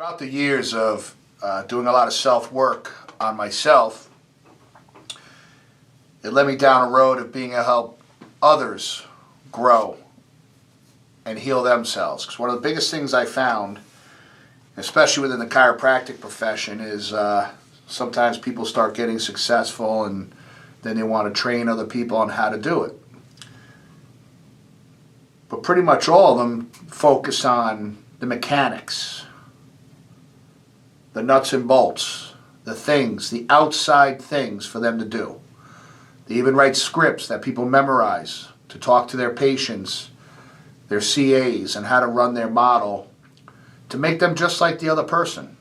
Throughout the years of doing a lot of self-work on myself, it led me down a road of being able to help others grow and heal themselves. Because one of the biggest things I found, especially within the chiropractic profession, is sometimes people start getting successful and then they want to train other people on how to do it. But pretty much all of them focus on the mechanics, the nuts and bolts, the things, the outside things for them to do. They even write scripts that people memorize to talk to their patients, their CAs, and how to run their model to make them just like the other person.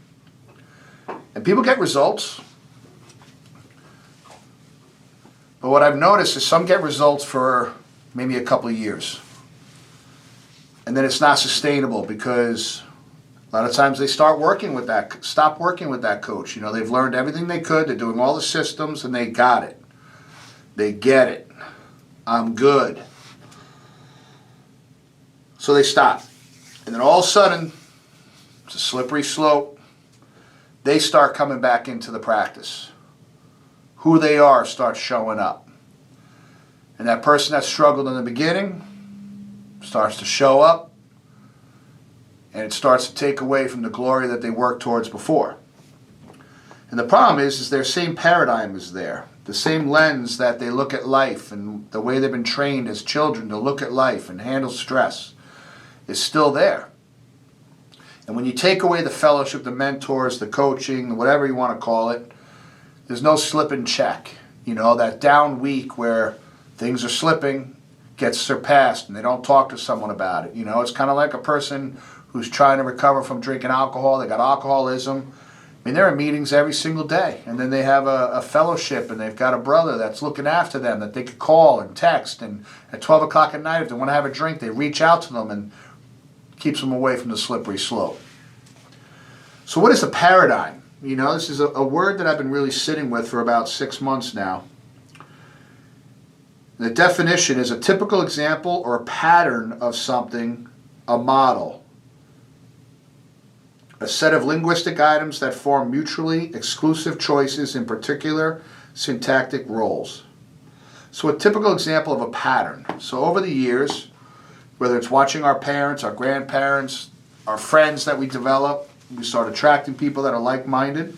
And people get results. But what I've noticed is some get results for maybe a couple of years. And then it's not sustainable because a lot of times they stop working with that coach. You know, they've learned everything they could. They're doing all the systems and they got it. They get it. I'm good. So they stop. And then all of a sudden, it's a slippery slope. They start coming back into the practice. Who they are starts showing up. And that person that struggled in the beginning starts to show up, and it starts to take away from the glory that they worked towards before. And the problem is their same paradigm is there. The same lens that they look at life and the way they've been trained as children to look at life and handle stress is still there. And when you take away the fellowship, the mentors, the coaching, whatever you want to call it, there's no slip and check. You know, that down week where things are slipping gets surpassed and they don't talk to someone about it. You know, it's kind of like a person who's trying to recover from drinking alcohol. They got alcoholism. I mean, they're in meetings every single day, and then they have a fellowship, and they've got a brother that's looking after them that they could call and text, and at 12 o'clock at night, if they want to have a drink, they reach out to them and keeps them away from the slippery slope. So what is a paradigm? You know, this is a word that I've been really sitting with for about 6 months now. The definition is a typical example or a pattern of something, a model. A set of linguistic items that form mutually exclusive choices in particular syntactic roles. So a typical example of a pattern. So over the years, whether it's watching our parents, our grandparents, our friends that we develop, we start attracting people that are like-minded.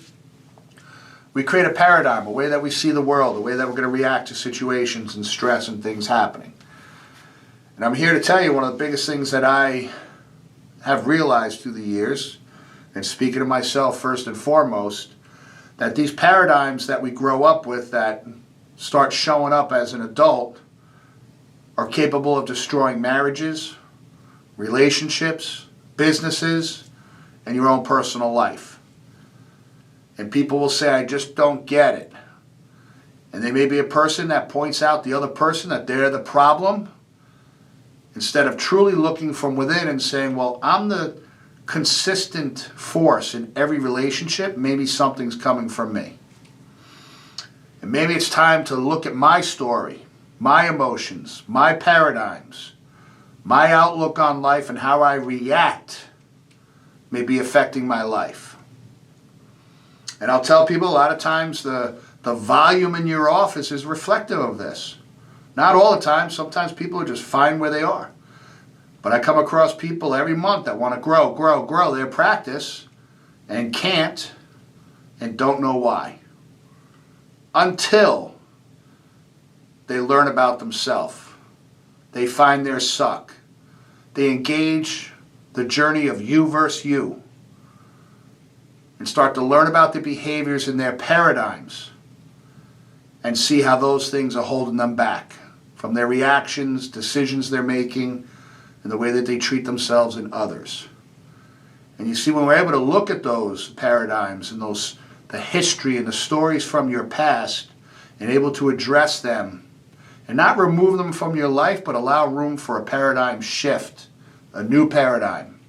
We create a paradigm, a way that we see the world, a way that we're going to react to situations and stress and things happening. And I'm here to tell you one of the biggest things that I have realized through the years, and speaking to myself first and foremost, that these paradigms that we grow up with that start showing up as an adult are capable of destroying marriages, relationships, businesses, and your own personal life. And people will say, I just don't get it. And they may be a person that points out the other person that they're the problem, instead of truly looking from within and saying, well, I'm the consistent force in every relationship. Maybe something's coming from me. And maybe it's time to look at my story, my emotions, my paradigms, my outlook on life, and how I react may be affecting my life. And I'll tell people a lot of times the volume in your office is reflective of this. Not all the time. Sometimes people are just fine where they are. But I come across people every month that want to grow their practice and can't and don't know why. Until they learn about themselves. They find their suck. They engage the journey of you versus you and start to learn about the behaviors and their paradigms and see how those things are holding them back from their reactions, decisions they're making, and the way that they treat themselves and others. And you see, when we're able to look at those paradigms and the history and the stories from your past and able to address them and not remove them from your life, but allow room for a paradigm shift, a new paradigm,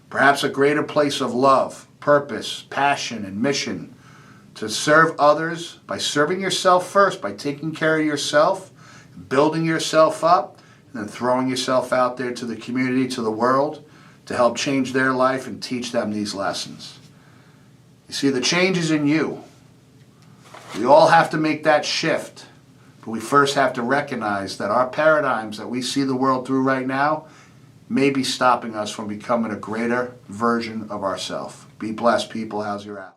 perhaps a greater place of love, purpose, passion, and mission to serve others by serving yourself first, by taking care of yourself, building yourself up, and then throwing yourself out there to the community, to the world, to help change their life and teach them these lessons. You see, the change is in you. We all have to make that shift, but we first have to recognize that our paradigms that we see the world through right now may be stopping us from becoming a greater version of ourselves. Be blessed, people. How's your app?